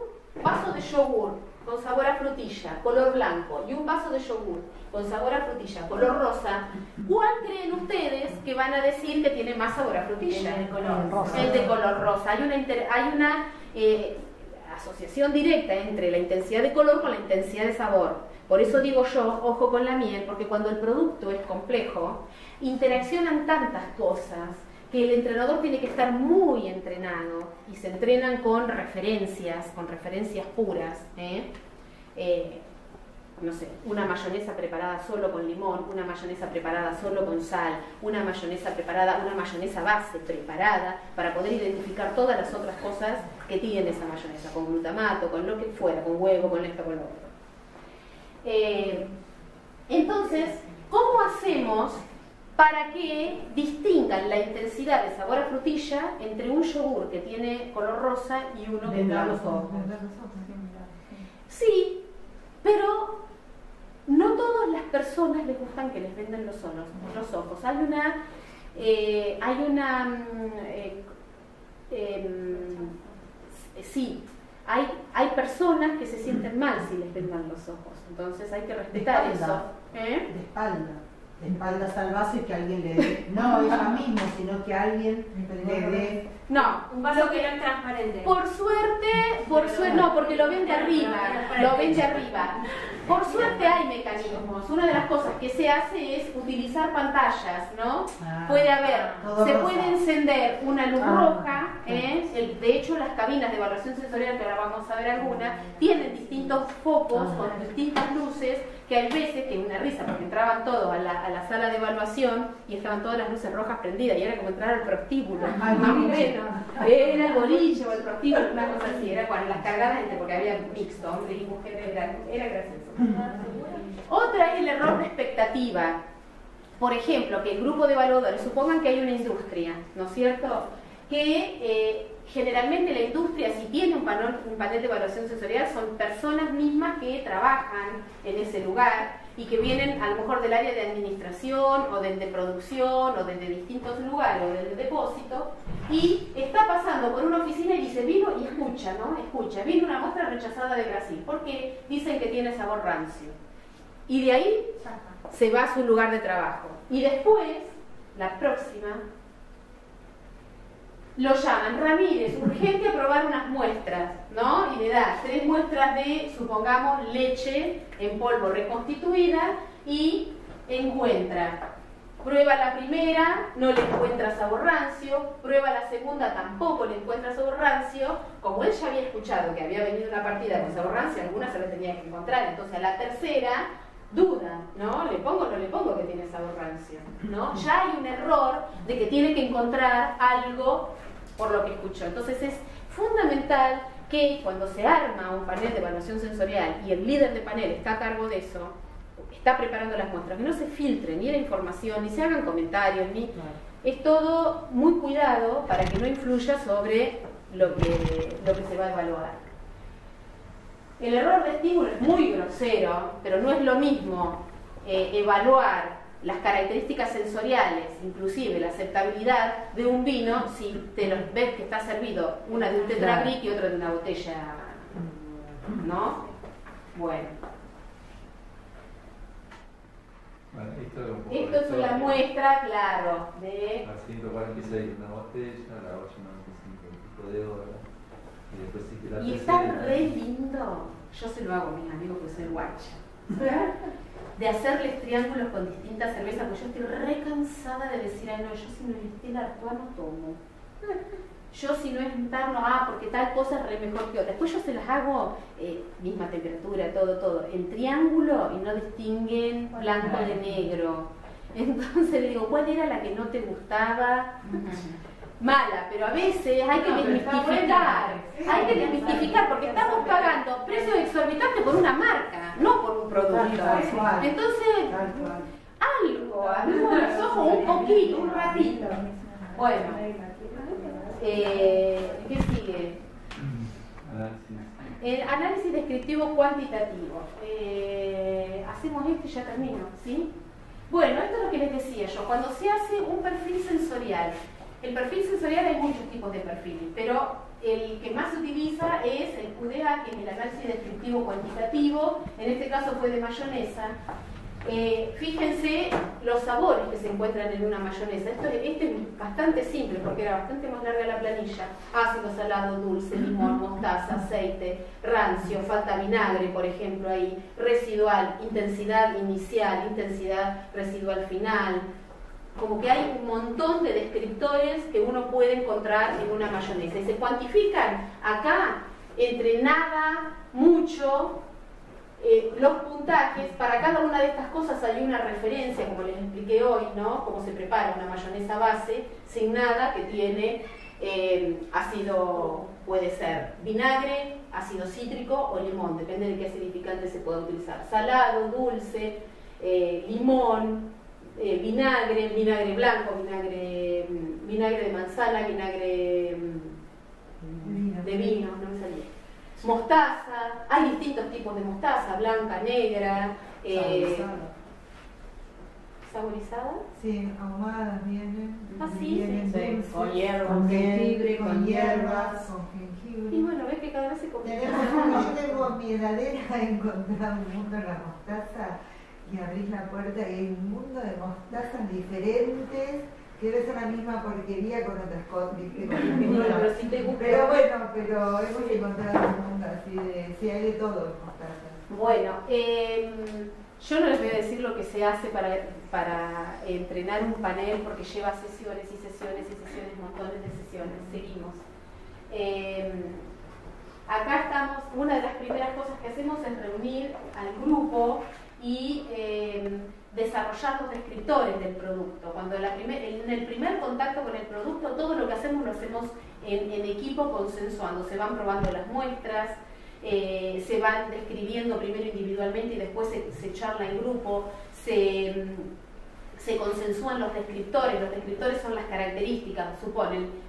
vaso de yogur con sabor a frutilla, color blanco, y un vaso de yogur con sabor a frutilla, color rosa, ¿cuál creen ustedes que van a decir que tiene más sabor a frutilla? El de color rosa. El de color rosa. Hay una asociación directa entre la intensidad de color con la intensidad de sabor. Por eso digo yo, ojo con la miel, porque cuando el producto es complejo, interaccionan tantas cosas que el entrenador tiene que estar muy entrenado y se entrenan con referencias puras. No sé, una mayonesa preparada solo con limón, una mayonesa preparada solo con sal, una mayonesa base preparada para poder identificar todas las otras cosas que tiene esa mayonesa, con glutamato, con lo que fuera, con huevo, con esto, con lo otro. Entonces, ¿cómo hacemos para que distingan la intensidad de sabor a frutilla entre un yogur que tiene color rosa y uno que tiene los ojos? Sí, pero no todas las personas les gustan que les vendan los ojos. Hay personas que se sienten mal si les vendan los ojos, entonces hay que respetar eso. De espaldas al vaso y que alguien le dé, no ella misma, sino que alguien le dé. No, un vaso que no es transparente. Por suerte, no, porque lo ven de arriba. Por suerte hay mecanismos. Una de las cosas que se hace es utilizar pantallas, ¿no? Puede haber, se puede encender una luz roja, de hecho las cabinas de evaluación sensorial, que ahora vamos a ver algunas, tienen distintos focos con distintas luces, que hay veces que una risa, porque entraban todos a la sala de evaluación y estaban todas las luces rojas prendidas y era como entrar al prostíbulo, más o menos. Era el boliche o el prostíbulo, una cosa así, era cuando las cargadas, porque había mixto, hombres y mujeres, era gracioso. Otra es el error de expectativa. Por ejemplo, que el grupo de evaluadores, supongan que hay una industria, ¿no es cierto? Que generalmente la industria, si tiene un panel de evaluación sensorial, son personas mismas que trabajan en ese lugar y que vienen a lo mejor del área de administración o del de producción o desde distintos lugares o del depósito, y está pasando por una oficina y dice, vino y escucha, vino una muestra rechazada de Brasil porque dicen que tiene sabor rancio, y de ahí se va a su lugar de trabajo, y después, la próxima, lo llaman, Ramírez, urgente a probar unas muestras, ¿no? Y le da 3 muestras de, supongamos, leche en polvo reconstituida y encuentra. Prueba la primera, no le encuentra sabor rancio, prueba la segunda, tampoco le encuentra sabor rancio. Como él ya había escuchado que había venido una partida con sabor rancio, alguna se lo tenía que encontrar, entonces a la tercera duda, ¿no? ¿Le pongo o no le pongo que tiene sabor rancio? ¿No? Ya hay un error de que tiene que encontrar algo por lo que escuchó. Entonces es fundamental que cuando se arma un panel de evaluación sensorial y el líder de panel está a cargo de eso, está preparando las muestras, que no se filtre ni la información, ni se hagan comentarios, es todo muy cuidado para que no influya sobre lo que se va a evaluar. El error de estímulo es muy grosero, pero no es lo mismo evaluar las características sensoriales, inclusive la aceptabilidad de un vino, si te lo ves que está servido una de un Tetra Brick y otra de una botella ¿no? Bueno. Esto es una muestra, claro, de... A 146 una botella, la olla 95 tipo de hora. Y después sí que la y está re lindo. Yo se lo hago a mis amigos que soy guacha. De hacerles triángulos con distintas cervezas, porque yo estoy re cansada de decir, ay no, yo si no es Stella Artois no tomo. Yo si no es tal, no, porque tal cosa es re mejor que otra. Después yo se las hago, misma temperatura, todo, en triángulo y no distinguen blanco de negro. Entonces le digo, ¿cuál era la que no te gustaba? Mala, pero a veces hay que desmistificar, porque estamos pagando precios exorbitantes por una marca, no por un producto. Entonces, algo, abrimos los ojos un poquito, un ratito. Bueno, ¿qué sigue? Análisis descriptivo cuantitativo. Hacemos esto y ya termino, ¿sí? Bueno, esto es lo que les decía yo. Cuando se hace un perfil sensorial, el perfil sensorial hay muchos tipos de perfiles, pero el que más se utiliza es el QDA, que es el análisis descriptivo cuantitativo. En este caso fue de mayonesa. Fíjense los sabores que se encuentran en una mayonesa. Este es bastante simple porque era bastante más larga la planilla. Ácido, salado, dulce, limón, mostaza, aceite, rancio, falta vinagre, por ejemplo, ahí, residual, intensidad inicial, intensidad residual final. Como que hay un montón de descriptores que uno puede encontrar en una mayonesa y se cuantifican acá entre nada, mucho. Los puntajes, para cada una de estas cosas hay una referencia, como les expliqué hoy, ¿no? Cómo se prepara una mayonesa base sin nada, que tiene ácido, puede ser vinagre, ácido cítrico o limón, depende de qué acidificante se pueda utilizar. Salado, dulce, limón, vinagre blanco, vinagre de manzana, vinagre de vino, no me salía. Mostaza, hay distintos tipos de mostaza, blanca, negra, ¿saborizada? Sí, ahumadas vienen. Sí. Con hierbas, con jengibre, con hierbas, con jengibre. Y bueno, ves que cada vez se complica. Yo tengo en mi heladera encontrado un mundo de la mostaza y abrís la puerta y hay un mundo de mostazas diferentes. Que debe ser la misma porquería con otras cosas. Pero bueno, pero hemos encontrado un mundo así de... Sí, hay de todo, mostaza. Bueno, yo no les voy a decir lo que se hace para entrenar un panel porque lleva sesiones y sesiones y sesiones, montones de sesiones. Seguimos. Acá estamos, una de las primeras cosas que hacemos es reunir al grupo y desarrollar los descriptores del producto. Cuando en el primer contacto con el producto, todo lo que hacemos lo hacemos en equipo consensuando. Se van probando las muestras, se van describiendo primero individualmente y después se charla en grupo, se consensúan los descriptores. Los descriptores son las características,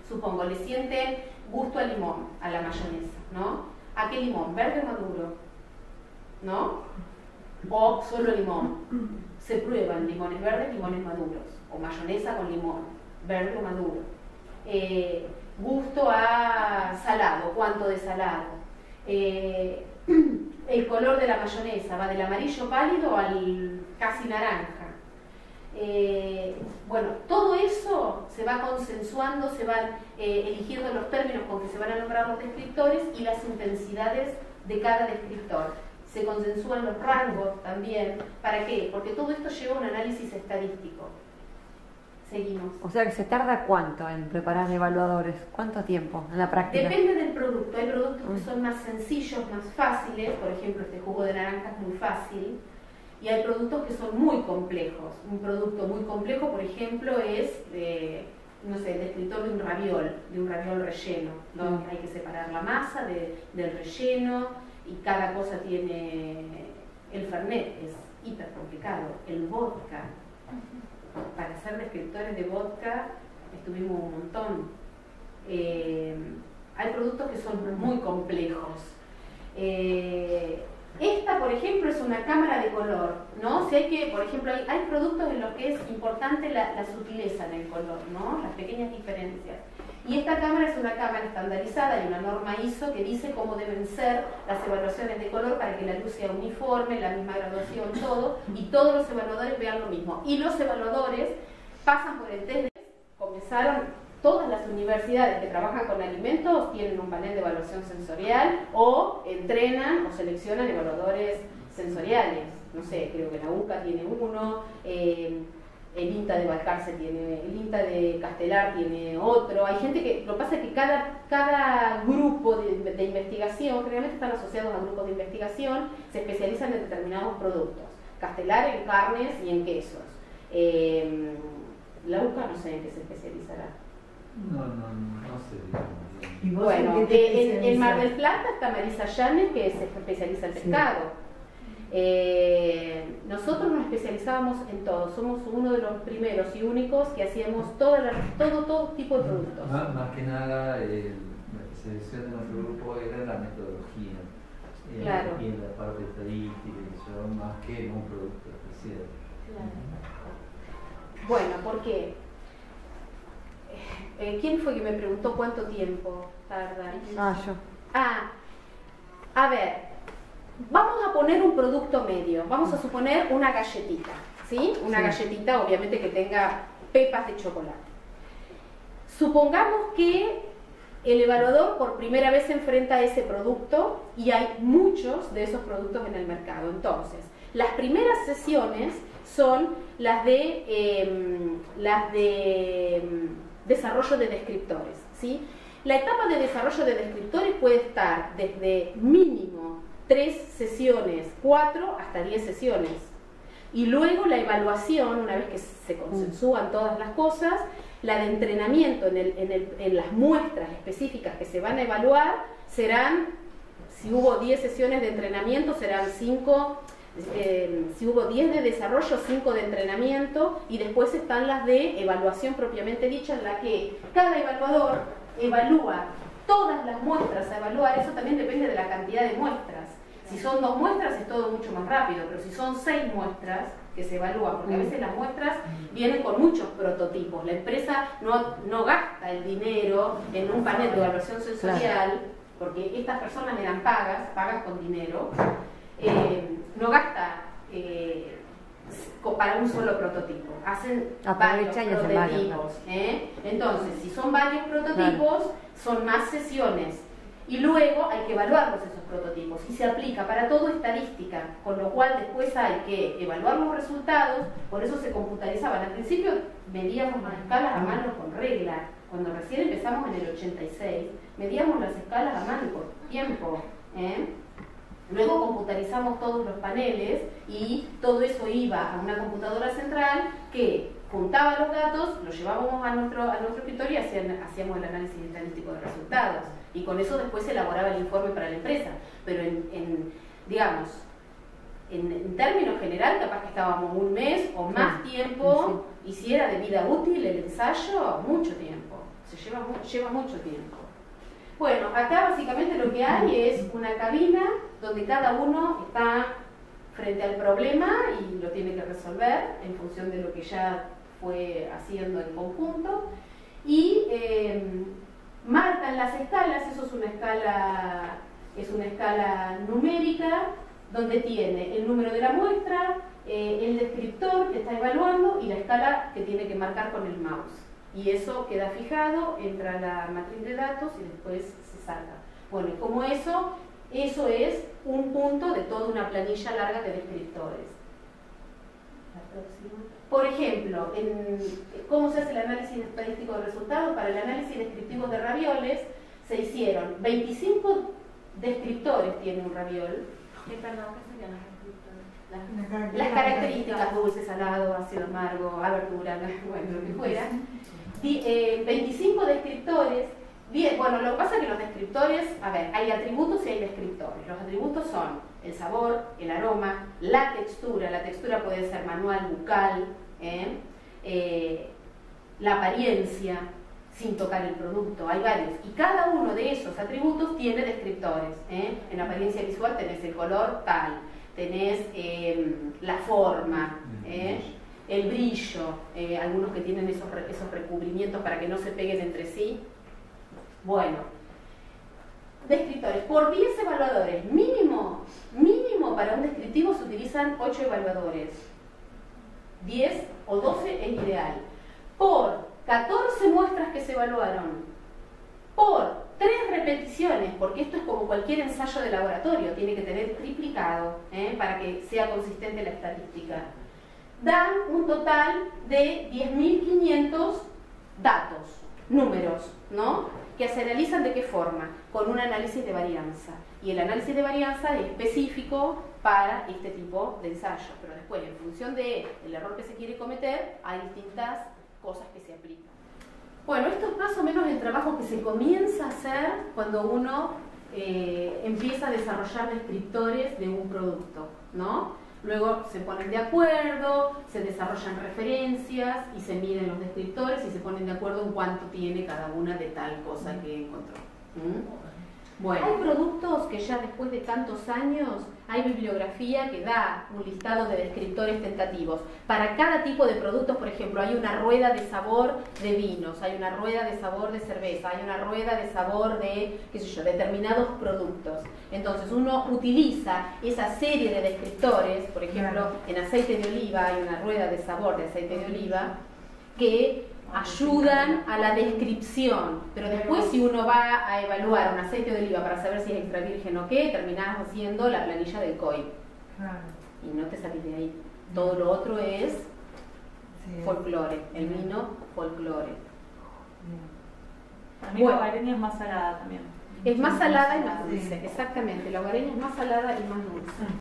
supongo, le sienten gusto a limón, a la mayonesa, ¿no? ¿A qué limón? ¿Verde o maduro? ¿No? O solo limón. Se prueban limones verdes, limones maduros, o mayonesa con limón, verde o maduro. Gusto a salado, ¿cuánto de salado? El color de la mayonesa, ¿va del amarillo pálido al casi naranja? Bueno, todo eso se va consensuando, se van eligiendo los términos con que se van a nombrar los descriptores y las intensidades de cada descriptor. Se consensúan los rangos también. ¿Para qué? Porque todo esto lleva a un análisis estadístico. Seguimos. O sea que se tarda ¿cuánto en preparar evaluadores? ¿Cuánto tiempo en la práctica? Depende del producto. Hay productos que son más sencillos, más fáciles. Por ejemplo, este jugo de naranja es muy fácil. Y hay productos que son muy complejos. Un producto muy complejo, por ejemplo, es, no sé, el descriptor de un raviol relleno, ¿no? Hay que separar la masa del relleno. Y cada cosa tiene, el fernet es hiper complicado, el vodka, para ser descriptores de vodka estuvimos un montón. Hay productos que son muy complejos. Esta, por ejemplo, es una cámara de color, ¿no? Si hay que, por ejemplo, hay productos en los que es importante la sutileza en el color, ¿no? Las pequeñas diferencias. Y esta cámara es una cámara estandarizada, hay una norma ISO que dice cómo deben ser las evaluaciones de color para que la luz sea uniforme, la misma graduación, todo, y todos los evaluadores vean lo mismo. Y los evaluadores pasan por el test. Comenzaron, todas las universidades que trabajan con alimentos tienen un panel de evaluación sensorial o entrenan o seleccionan evaluadores sensoriales. No sé, creo que la UCA tiene uno, el INTA de Balcarce tiene, el INTA de Castelar tiene otro. Hay gente que, lo que pasa es que cada grupo de investigación, generalmente están asociados a grupos de investigación, se especializan en determinados productos. Castelar en carnes y en quesos. La UCA no sé en qué se especializará. No sé, digamos. ¿Y vos Bueno, en qué te en Mar del Plata está Marisa Llanes, que se especializa en pescado. Nosotros nos especializábamos en todo, somos uno de los primeros y únicos que hacíamos todo tipo de productos. Más que nada, la especialización de nuestro grupo era la metodología. Claro. Y en la parte estadística, más que en un producto especial. Claro. Bueno, ¿por qué? ¿Quién fue que me preguntó cuánto tiempo tarda? Yo. A ver, vamos a poner un producto medio. Vamos a suponer una galletita, ¿sí? Una galletita, obviamente, que tenga pepas de chocolate. Supongamos que el evaluador por primera vez se enfrenta a ese producto y hay muchos de esos productos en el mercado. Entonces, las primeras sesiones son las de desarrollo de descriptores, ¿sí? La etapa de desarrollo de descriptores puede estar desde mínimo 3 sesiones, 4 hasta 10 sesiones. Y luego la evaluación, una vez que se consensúan todas las cosas, la de entrenamiento en las muestras específicas que se van a evaluar serán, si hubo 10 sesiones de entrenamiento, serán 5. Si hubo 10 de desarrollo, 5 de entrenamiento, y después están las de evaluación propiamente dicha, en la que cada evaluador evalúa todas las muestras a evaluar. Eso también depende de la cantidad de muestras. Si son 2 muestras es todo mucho más rápido, pero si son 6 muestras que se evalúan, porque a veces las muestras vienen con muchos prototipos. La empresa no gasta el dinero en un panel de evaluación sensorial, porque estas personas le dan pagas con dinero. No gasta para un solo prototipo, hacen varios prototipos. Entonces, si son varios prototipos, son más sesiones. Y luego hay que evaluarlos esos prototipos. Y se aplica para todo estadística, con lo cual después hay que evaluar los resultados. Por eso se computarizaban. Al principio medíamos las escalas a mano con regla. Cuando recién empezamos en el 86, medíamos las escalas a mano por tiempo. Luego computarizamos todos los paneles y todo eso iba a una computadora central que juntaba los datos, los llevábamos a nuestro escritorio y hacíamos el análisis estadístico de resultados. Y con eso después se elaboraba el informe para la empresa. Pero en términos general, capaz que estábamos un mes o más tiempo, y si era de vida útil el ensayo, mucho tiempo. Lleva mucho tiempo. Bueno, acá básicamente lo que hay es una cabina donde cada uno está frente al problema y lo tiene que resolver en función de lo que ya fue haciendo en conjunto, y marcan las escalas. Eso es una escala numérica donde tiene el número de la muestra, el descriptor que está evaluando y la escala que tiene que marcar con el mouse. Y eso queda fijado, entra a la matriz de datos y después se saca. Bueno, y como eso es un punto de toda una planilla larga de descriptores. La próxima. Por ejemplo, ¿cómo se hace el análisis estadístico de resultados? Para el análisis descriptivo de ravioles se hicieron 25 descriptores, tiene un raviol. ¿Qué serían los descriptores? Las características: dulce, salado, ácido, amargo, abertura, bueno, lo que fuera. 25 descriptores. Bien, bueno, lo que pasa es que los descriptores, hay atributos y hay descriptores. Los atributos son el sabor, el aroma, la textura puede ser manual, bucal, la apariencia, sin tocar el producto, hay varios. Y cada uno de esos atributos tiene descriptores. En apariencia visual tenés el color tal, tenés la forma, el brillo, algunos que tienen esos recubrimientos para que no se peguen entre sí. Bueno, descriptores. Por 10 evaluadores, mínimo para un descriptivo se utilizan 8 evaluadores. 10 o 12 es ideal. Por 14 muestras que se evaluaron, por 3 repeticiones, porque esto es como cualquier ensayo de laboratorio, tiene que tener triplicado para que sea consistente la estadística, dan un total de 10.500 datos, números, ¿no? Que se analizan de qué forma, con un análisis de varianza. Y el análisis de varianza es específico para este tipo de ensayo, pero después, en función del error que se quiere cometer, hay distintas cosas que se aplican. Bueno, esto es más o menos el trabajo que se comienza a hacer cuando uno empieza a desarrollar descriptores de un producto, ¿no? Luego se ponen de acuerdo, se desarrollan referencias y se miden los descriptores y se ponen de acuerdo en cuánto tiene cada una de tal cosa que encontró. Bueno, hay productos que ya después de tantos años hay bibliografía que da un listado de descriptores tentativos. Para cada tipo de productos, por ejemplo, hay una rueda de sabor de vinos, hay una rueda de sabor de cerveza, hay una rueda de sabor de, qué sé yo, determinados productos. Entonces uno utiliza esa serie de descriptores, por ejemplo, en aceite de oliva hay una rueda de sabor de aceite de oliva que ayudan a la descripción, pero después si uno va a evaluar un aceite de oliva para saber si es extra virgen o qué, terminás haciendo la planilla del COI. Y no te salís de ahí. Todo lo otro es folclore, el vino folclore. Para mí la hogareña es más salada también. Es más salada y más dulce, exactamente. La hogareña es más salada y más dulce.